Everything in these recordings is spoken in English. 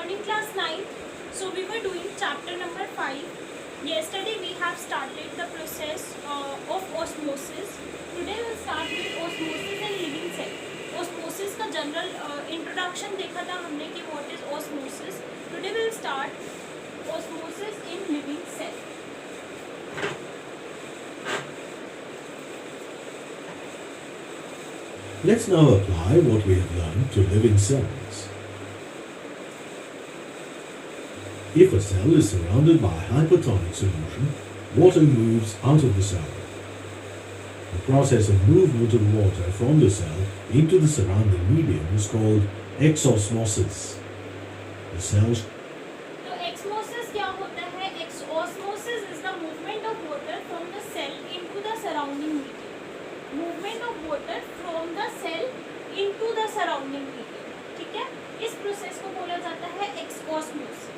morning class 9. So we were doing chapter number 5. Yesterday we have started the process of osmosis. Today we will start with osmosis in living cell. Osmosis का general introduction देखा था हमने कि what is osmosis. Today we will start osmosis in living cell. Let's now apply what we have learned to living cells. If a cell is surrounded by a hypertonic solution, water moves out of the cell. The process of movement of water from the cell into the surrounding medium is called exosmosis. The cell तो एक्समोसिस क्या होता है? Exosmosis is the movement of water from the cell into the surrounding medium. Movement of water from the cell into the surrounding medium. ठीक है? इस process को बोला जाता है exosmosis.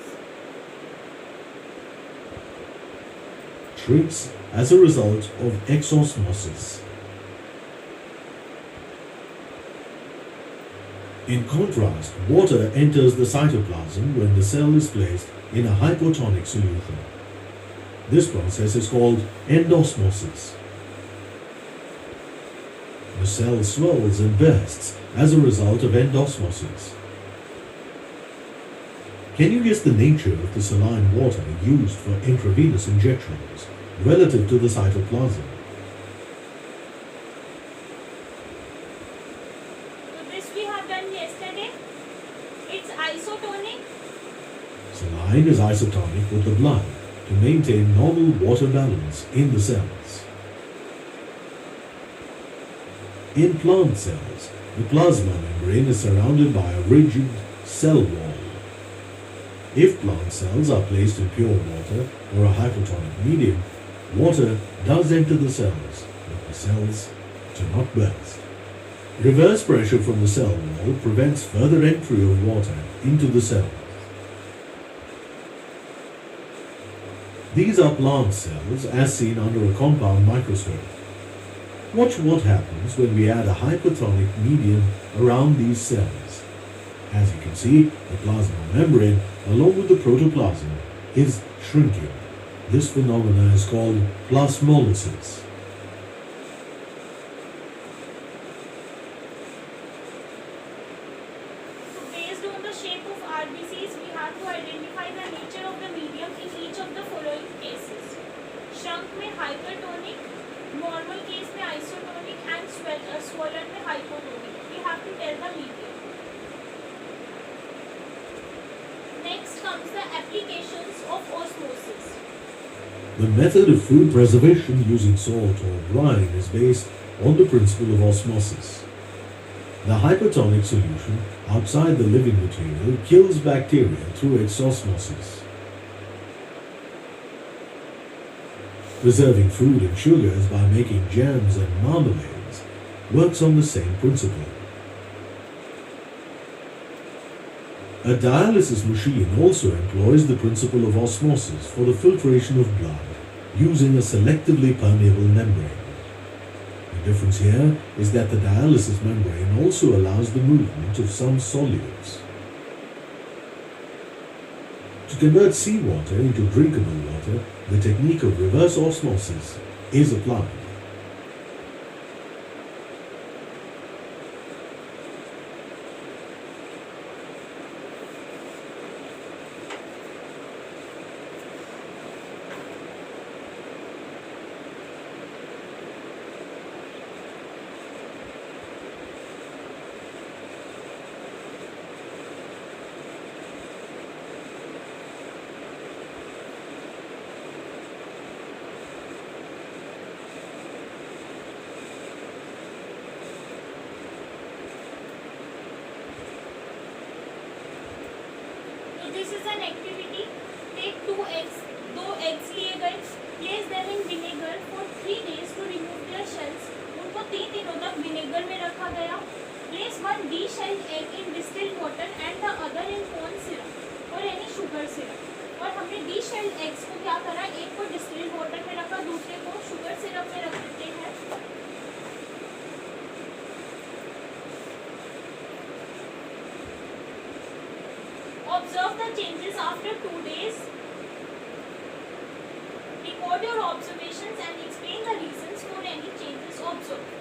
shrinks as a result of exosmosis. In contrast, water enters the cytoplasm when the cell is placed in a hypotonic solution. This process is called endosmosis. The cell swells and bursts as a result of endosmosis. Can you guess the nature of the saline water used for intravenous injections relative to the cytoplasm? So this we have done yesterday. It's isotonic. Saline is isotonic with the blood to maintain normal water balance in the cells. In plant cells, the plasma membrane is surrounded by a rigid cell wall. If plant cells are placed in pure water or a hypotonic medium, water does enter the cells, but the cells do not burst. Reverse pressure from the cell wall prevents further entry of water into the cell. These are plant cells as seen under a compound microscope. Watch what happens when we add a hypertonic medium around these cells. As you can see, the plasma membrane, along with the protoplasm, is shrinking. This phenomenon is called plasmolysis. So based on the shape of RBCs, we have to identify the nature of the medium in each of the following cases. Shrunk में hypertonic, normal case में isotonic and swollen में hypotonic. We have to tell the medium. Next comes the applications of osmosis. The method of food preservation using salt or brine is based on the principle of osmosis. The hypertonic solution outside the living material kills bacteria through exosmosis. Preserving food and sugars by making jams and marmalades works on the same principle. A dialysis machine also employs the principle of osmosis for the filtration of blood using a selectively permeable membrane. The difference here is that the dialysis membrane also allows the movement of some solutes. To convert seawater into drinkable water, the technique of reverse osmosis is applied. This is an activity. Take 2 eggs. 2 eggs लिए गए. Place them in vinegar for 3 days to remove their shells. उनको 3 दिनों तक vinegar में रखा गया. Place 1 de-shelled egg in distilled water and the other in corn syrup or any sugar syrup. और हमने de-shelled eggs को क्या करा? एक को distilled water में रखा, दूसरे को sugar syrup में रख देते हैं. Observe the changes after 2 days. Record your observations and explain the reasons for any changes observed.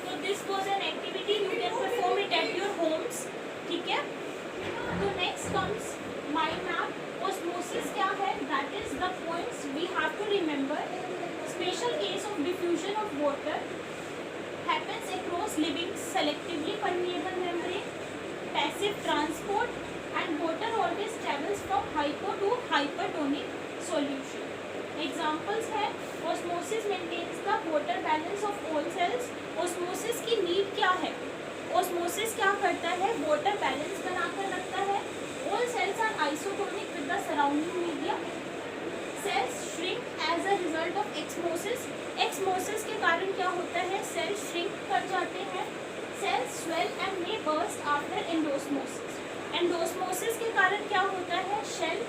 So this was an activity, you can perform it at your homes. ठीक है? तो next comes mind map. Osmosis क्या है? That is the points we have to remember. Special case of diffusion of water happens across living selectively permeable membrane, passive transport, and water always travels from hypo to hypertonic solution. Examples है osmosis maintains the water balance of all cells. Osmosis की need क्या है? Osmosis क्या करता है? Water balance बनाकर रखता है. All cells are isotonic with the surrounding media. Cells shrink as a result of exosmosis. Exosmosis के कारण क्या होता है? Cells shrink कर जाते हैं. Cells swell and may burst after endosmosis. Endosmosis के कारण क्या होता है? Shell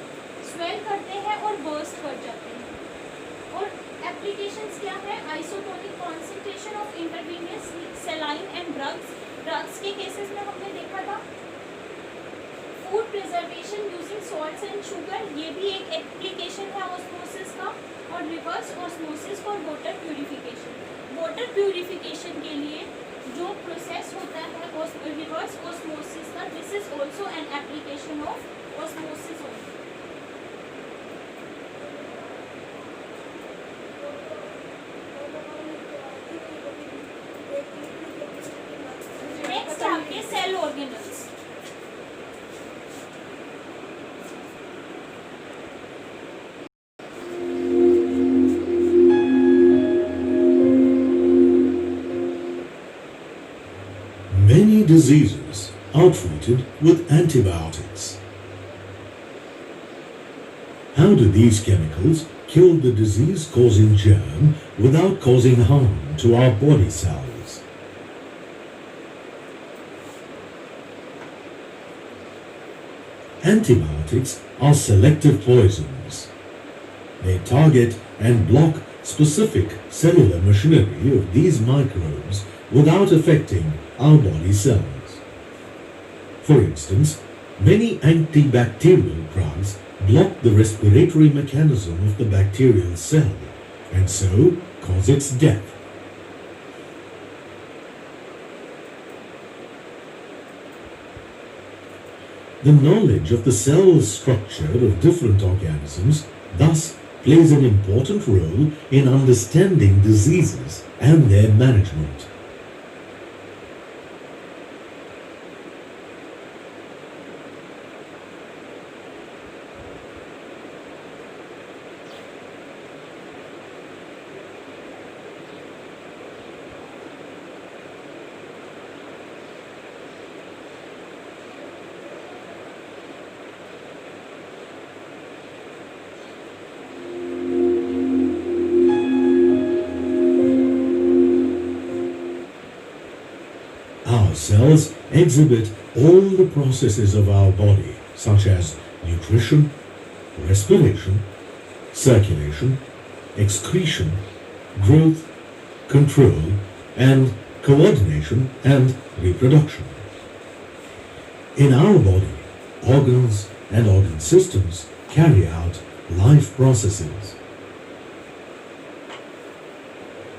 swell करते हैं और burst कर जाते हैं. और applications क्या है? Isotonic concentration of intravenous saline and drugs. Drugs के cases में हमने देखा था. Food preservation using salts and sugar, ये भी एक एप्लीकेशन है ऑस्मोसिस का. और reverse osmosis for water purification. Water purification के लिए जो प्रोसेस होता है रिवर्स ऑस्मोसिस का, this is also an application of osmosis. Next है आपके cell organelles. Many diseases are treated with antibiotics. How do these chemicals kill the disease-causing germ without causing harm to our body cells? Antibiotics are selective poisons. They target and block specific cellular machinery of these microbes without affecting our body cells. For instance, many antibacterial drugs block the respiratory mechanism of the bacterial cell and so cause its death. The knowledge of the cell structure of different organisms thus plays an important role in understanding diseases and their management. Cells exhibit all the processes of our body, such as nutrition, respiration, circulation, excretion, growth, control, and coordination and reproduction. In our body, organs and organ systems carry out life processes.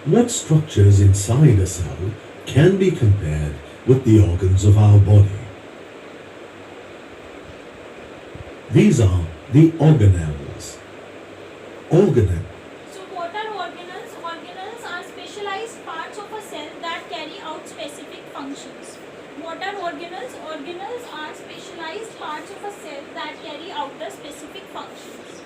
What structures inside a cell can be compared with the organs of our body? These are the organelles. So what are organelles? Organelles are specialized parts of a cell that carry out specific functions. What are organelles? Organelles are specialized parts of a cell that carry out the specific functions.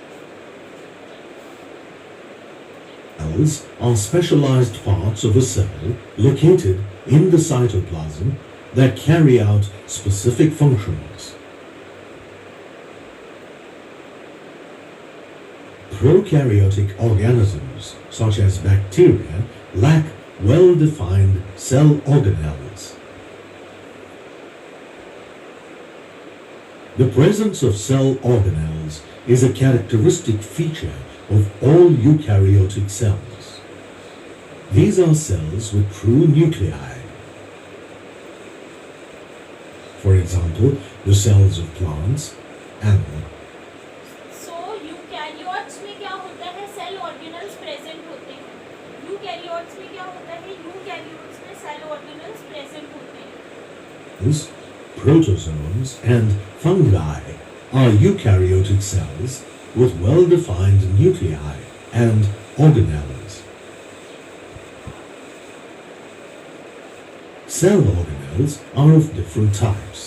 Organelles are specialized parts of a cell located in the cytoplasm that carry out specific functions. Prokaryotic organisms, such as bacteria, lack well-defined cell organelles. The presence of cell organelles is a characteristic feature of all eukaryotic cells. These are cells with true nuclei. For example, the cells of plants, animals. So eukaryotes में क्या होता है, cell organelles present होते हैं. Eukaryotes में क्या होता है, यूकैरियोट्स में सेल ऑर्गेनल्स प्रेजेंट होते हैं. Protozoans and fungi are eukaryotic cells with well-defined nuclei and organelles. Cell organelles are of different types.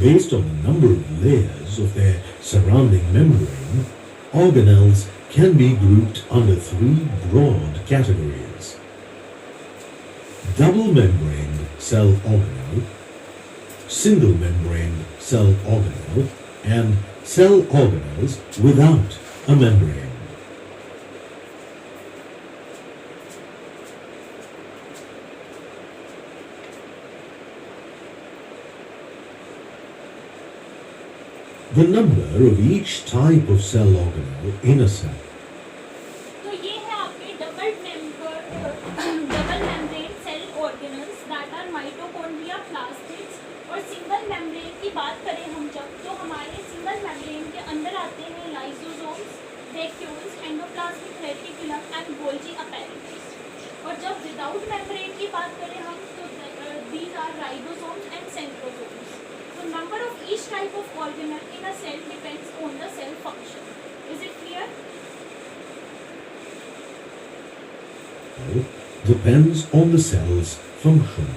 Based on the number of layers of their surrounding membrane, organelles can be grouped under three broad categories: double-membraned cell organelle, single-membraned cell organelle, and cell organelles without a membrane. The number of each type of cell organelle in a cell. तो ये है आपके double membrane cell organelles that are mitochondria, plastids. और single membrane की बात करें हम जब, तो हमारे सिंगल मेम्ब्रेन के अंदर आते हैं lysosomes, vacuoles, endoplasmic reticulum and Golgi apparatus. और जब विदाउट मेम्ब्रेन की बात करें हम, तो these are ribosomes and centrosomes. So number of each type of organelle in a cell depends on the cell function. Is it clear? Depends on the cell's function.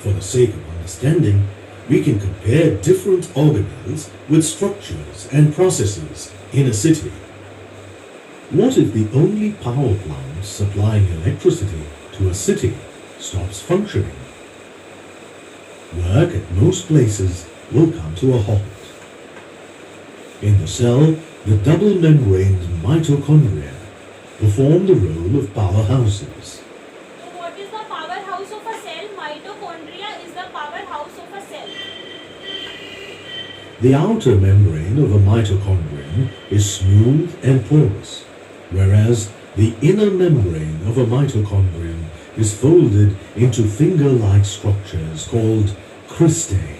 For the sake of understanding, we can compare different organelles with structures and processes in a city. What if the only power plant supplying electricity to a city stops functioning? Work at most places will come to a halt. In the cell, the double-membraned mitochondria perform the role of powerhouses. So what is the powerhouse of a cell? Mitochondria is the powerhouse of a cell. The outer membrane of a mitochondrion is smooth and porous, whereas the inner membrane of a mitochondrion is folded into finger-like structures called cristae.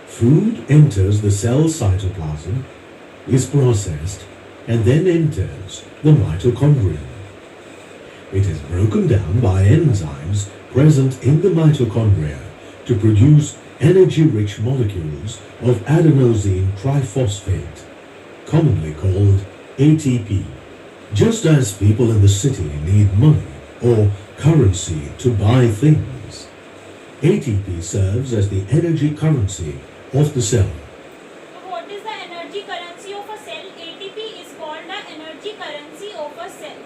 Food enters the cell cytoplasm, is processed, and then enters the mitochondrion. It is broken down by enzymes present in the mitochondria to produce energy-rich molecules of adenosine triphosphate, commonly called ATP. Just as people in the city need money or currency to buy things, ATP serves as the energy currency of the cell. So what is the energy currency of a cell? ATP is called the energy currency of a cell.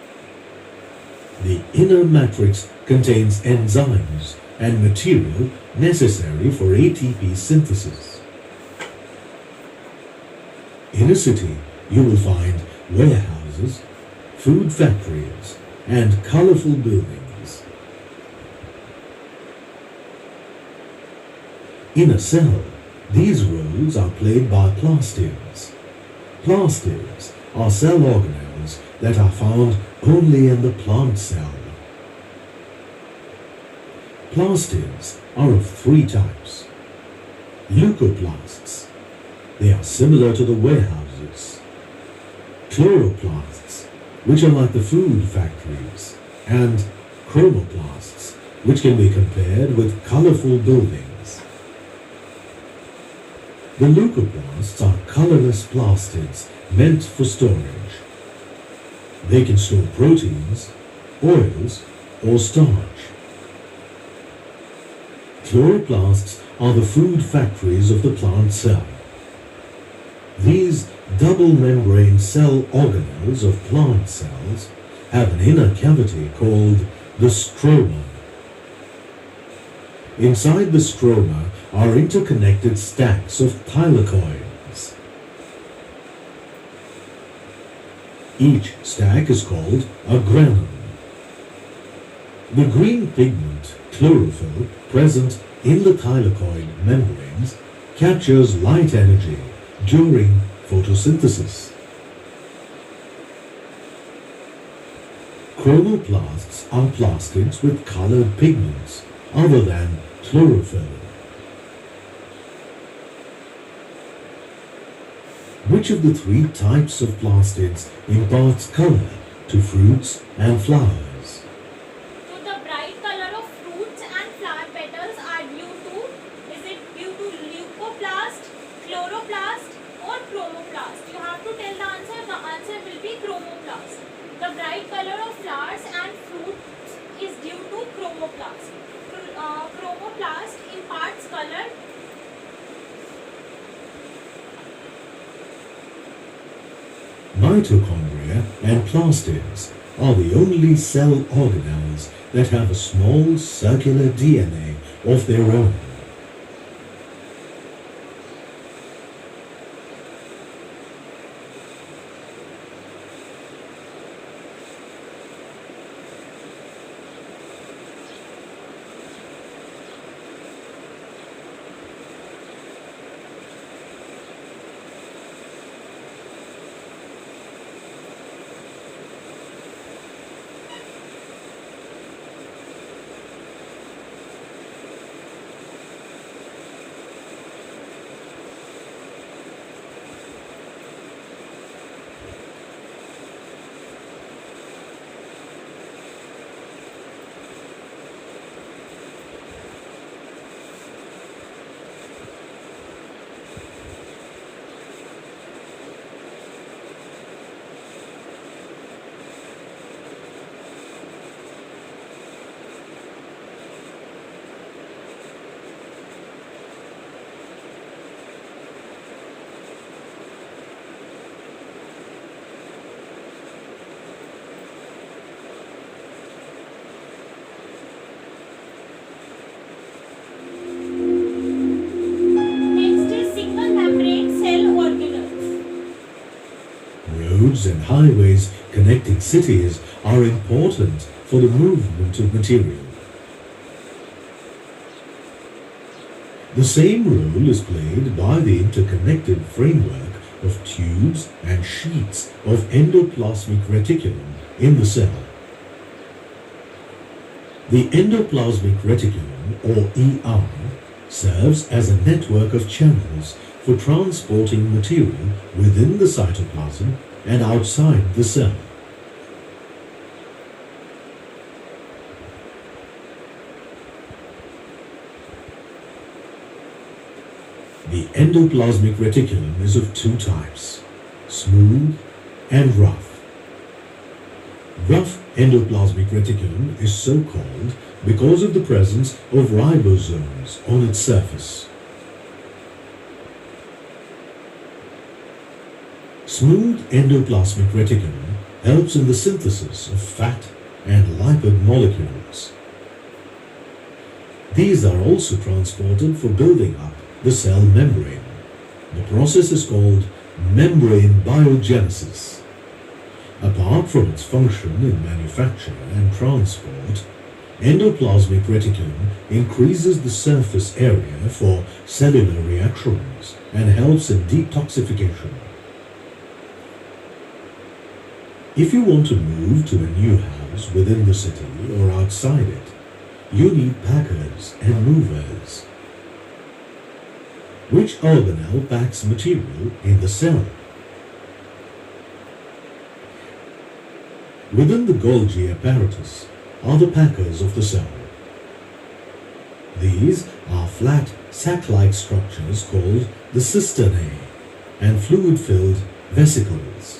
The inner matrix contains enzymes and material necessary for ATP synthesis. In a city, you will find warehouses, food factories, and colorful buildings. In a cell, these roles are played by plastids. Plastids are cell organelles that are found only in the plant cell. Plastids are of three types. Leucoplasts. They are similar to the warehouses. Chloroplasts, which are like the food factories. And chromoplasts, which can be compared with colorful buildings. The leucoplasts are colorless plastids meant for storage. They can store proteins, oils, or starch. Chloroplasts are the food factories of the plant cell. These double-membrane cell organelles of plant cells have an inner cavity called the stroma. Inside the stroma are interconnected stacks of thylakoids. Each stack is called a granum. The green pigment, chlorophyll, present in the thylakoid membranes captures light energy during photosynthesis. Chromoplasts are plastids with colored pigments other than chlorophyll. Which of the three types of plastids imparts color to fruits and flowers? So the bright color of fruits and flower petals are due to, is it due to leucoplast, chloroplast or chromoplast? You have to tell the answer. The answer will be chromoplast. The bright color of flowers and fruits is due to chromoplast. Chromoplast imparts color. Mitochondria and plastids are the only cell organelles that have a small circular DNA of their own. Roads and highways connecting cities are important for the movement of material. The same role is played by the interconnected framework of tubes and sheets of endoplasmic reticulum in the cell. The endoplasmic reticulum, or ER, serves as a network of channels for transporting material within the cytoplasm and outside the cell. The endoplasmic reticulum is of two types, smooth and rough. Rough endoplasmic reticulum is so called because of the presence of ribosomes on its surface. Smooth endoplasmic reticulum helps in the synthesis of fat and lipid molecules. These are also transported for building up the cell membrane. The process is called membrane biogenesis. Apart from its function in manufacture and transport, endoplasmic reticulum increases the surface area for cellular reactions and helps in detoxification. If you want to move to a new house within the city or outside it, you need packers and movers. Which organelle packs material in the cell? Within the Golgi apparatus are the packers of the cell. These are flat sac-like structures called the cisternae and fluid-filled vesicles.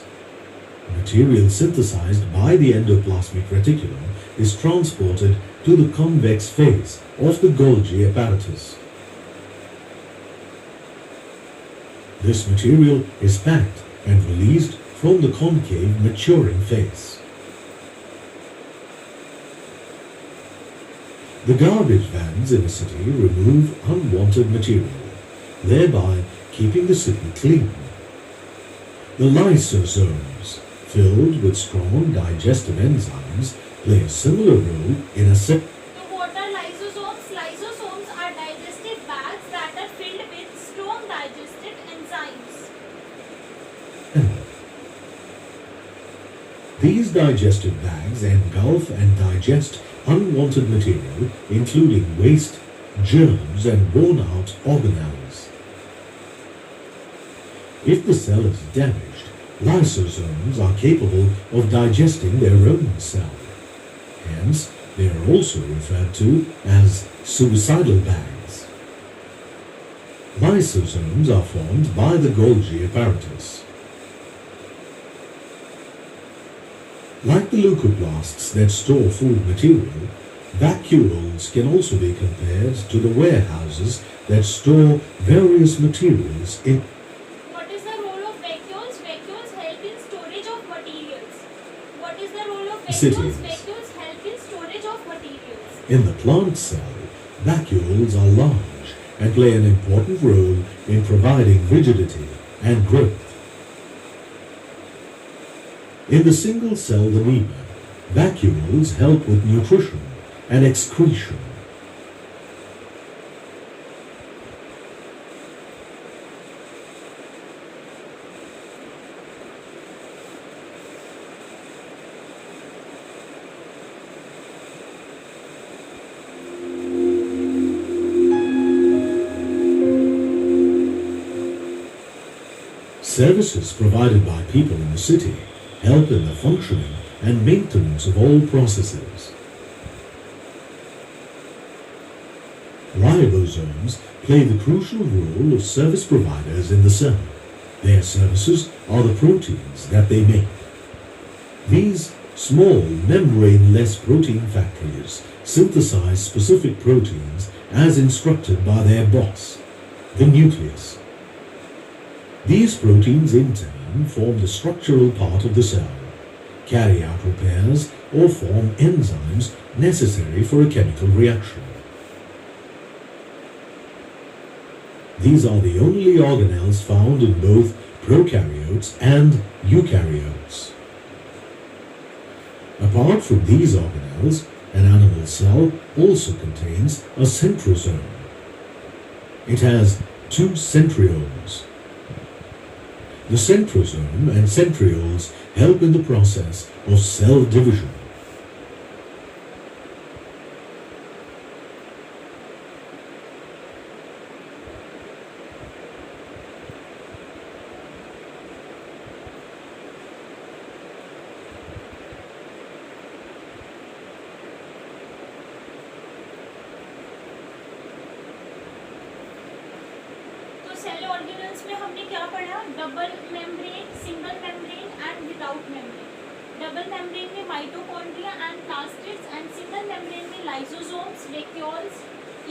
Material synthesized by the endoplasmic reticulum is transported to the convex phase of the Golgi apparatus. This material is packed and released from the concave maturing phase. The garbage vans in a city remove unwanted material, thereby keeping the city clean. The lysosomes, filled with strong digestive enzymes, play a similar role in a cell. So what are lysosomes? Lysosomes are digestive bags that are filled with strong digestive enzymes. These digestive bags engulf and digest unwanted material, including waste, germs, and worn-out organelles. If the cell is damaged, lysosomes are capable of digesting their own cell. Hence, they are also referred to as suicidal bags. Lysosomes are formed by the Golgi apparatus. Like the leucoplasts that store food material, vacuoles can also be compared to the warehouses that store various materials in. What is the role of vacuoles? Vacuoles help in storage of materials. What is the role of Cities. vacuoles? Vacuoles help in storage of materials. In the plant cell, vacuoles are large and play an important role in providing rigidity and growth. In the single-celled amoeba, vacuoles help with nutrition and excretion. Services provided by people in the city help in the functioning and maintenance of all processes. Ribosomes play the crucial role of service providers in the cell. Their services are the proteins that they make. These small membrane-less protein factories synthesize specific proteins as instructed by their boss, the nucleus. These proteins in turn form the structural part of the cell, carry out repairs, or form enzymes necessary for a chemical reaction. These are the only organelles found in both prokaryotes and eukaryotes. Apart from these organelles, an animal cell also contains a centrosome. It has two centrioles. The centrosome and centrioles help in the process of cell division. तो cell organelles में हमने क्या पढ़ा? Double membrane, single membrane and without membrane. Double membrane में mitochondria and plastids and single membrane में lysosomes, vacuoles,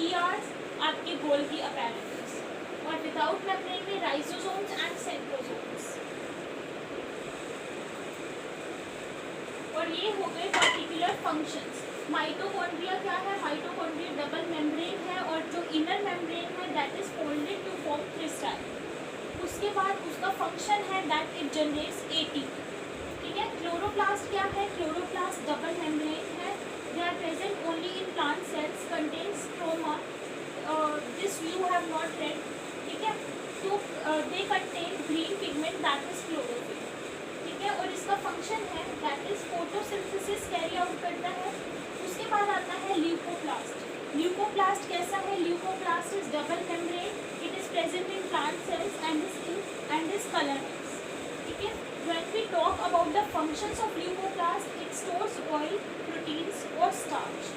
ERs, आपके Golgi apparatus. और without membrane में राइसोसोम्स एंड सेंट्रोसोम्स. और ये हो गए पार्टिकुलर फंक्शंस. माइटोकॉन्ड्रिया क्या है? माइटोकॉन्ड्रिया डबल मेम्ब्रेन है और जो इनर मेम्ब्रेन है that is folded to form crystal. उसके बाद उसका फंक्शन है दैट इट जनरेट्स एटीपी. ठीक है. क्लोरोप्लास्ट क्या है? क्लोरोप्लास्ट डबल मेम्ब्रेन है. They are present only in plant cells, contains stroma. This you have not read. ठीक है. तो they contain green pigment that is chlorophyll. ठीक है. और इसका फंक्शन है that is photosynthesis carry out करता है. उसके बाद आता है ल्यूकोप्लास्ट. ल्यूकोप्लास्ट कैसा है? Leucoplast is double membrane. It is present in plant sales and is colourless. ठीक है. When we talk about the functions of leucoplast, it stores oil, proteins or starch.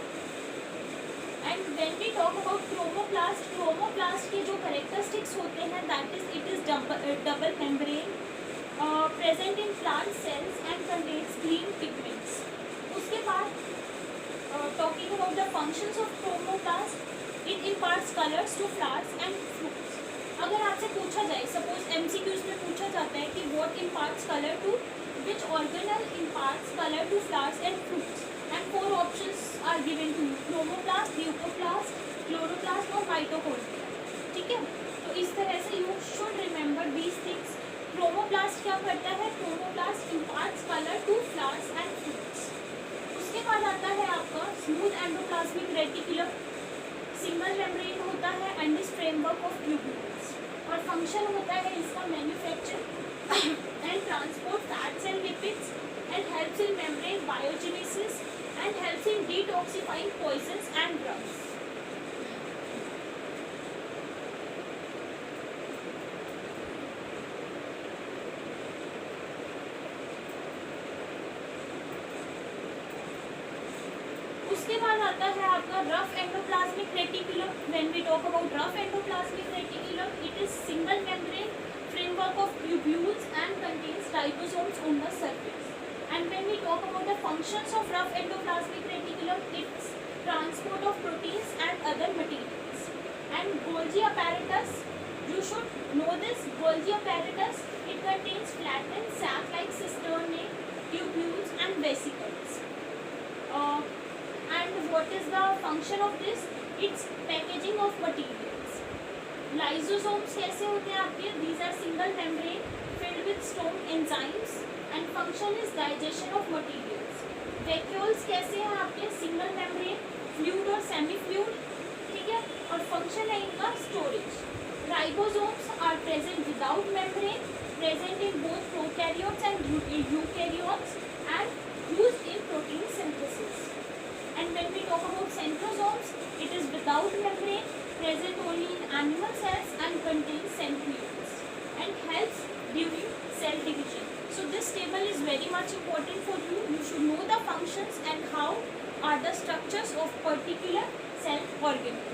And when we talk about chromoplast, chromoplast के जो characteristics होते हैं that is it is double membrane, present in plant cells and contains green pigments. उसके बाद talking about the functions of chromoplast, it imparts colors to flowers and fruits. अगर आपसे पूछा जाए, सपोज MCQs में पूछा जाता है कि what imparts color to which organelle imparts color to flowers and fruits, and 4 options are given to you: chromoplast, chromoplast क्या करता है? Chromoplast imparts colour to flowers and fruits. उसके बाद आता है आपका smooth endoplasmic reticulum, single membrane होता है and is framework of tubules, और फंक्शन होता है इसका manufacture and transport fats and lipids and helps in membrane biogenesis and helps in detoxifying poisons and drugs. उसके बाद आता है आपका rough endoplasmic reticulum. When we talk about rough endoplasmic reticulum, it is single membrane framework of tubules and contains ribosomes on the surface. And when we talk about the functions of rough endoplasmic reticulum, it's transport of proteins and other materials. And Golgi apparatus, you should know this. Golgi apparatus, it contains flattened sac-like cisternae, tubules and vesicles. And what is the function of this? It's packaging of materials. Lysosomes कैसे होते हैं आपके? These are single membrane filled with strong enzymes and function is digestion of materials. Vacuoles कैसे हैं आपके? Single membrane, fluid और semi fluid, ठीक है, और function है इनका storage. Ribosomes are present without membrane, present in both prokaryotes and eukaryotes and used in protein synthesis. And when we talk about centrosomes, it is without membrane, present only in animal cells and contains centrioles and helps during cell division. So this table is very much important for you. You should know the functions and how are the structures of particular cell organelle.